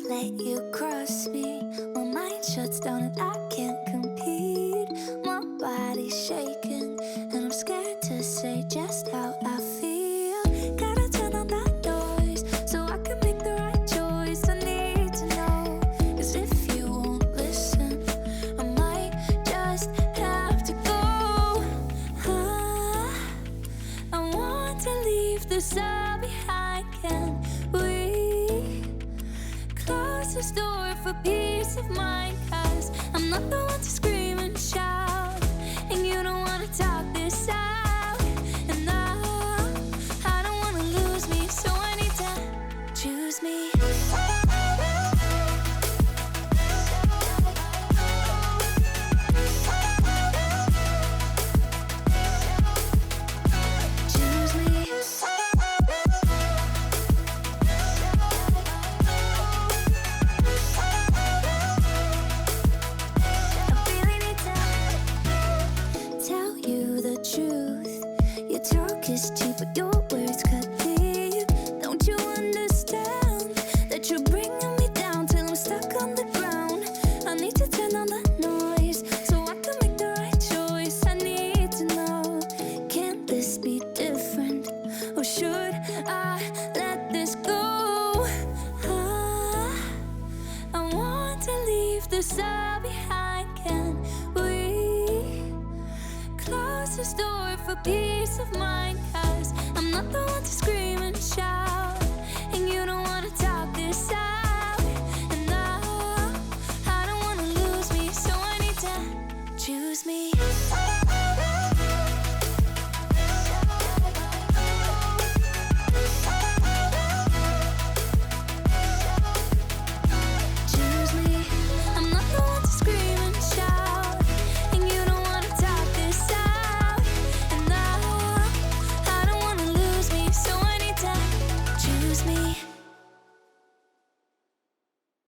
let you cross me. My mind shuts down and I can't compete. My body's shaking and I'm scared to say just how I feel. Gotta turn on that noise so I can make the right choice. I need to know, 'cause if you won't listen, I might just have to go. I want to leave this all behind. Can we close this door for peace of mind? 'Cause I'm not the one to scream and shout, and you don't want to talk this out. And I don't want to lose me, so I need to choose me. Choose me. I really need to tell you the truth. Your talk is cheap, but your words cut deep. Don't you understand that you're bringing me down till I'm stuck on the ground? I need to turn on the noise so I can make the right choice. I need to know, can this be different, or should I let this go? I want to leave this out.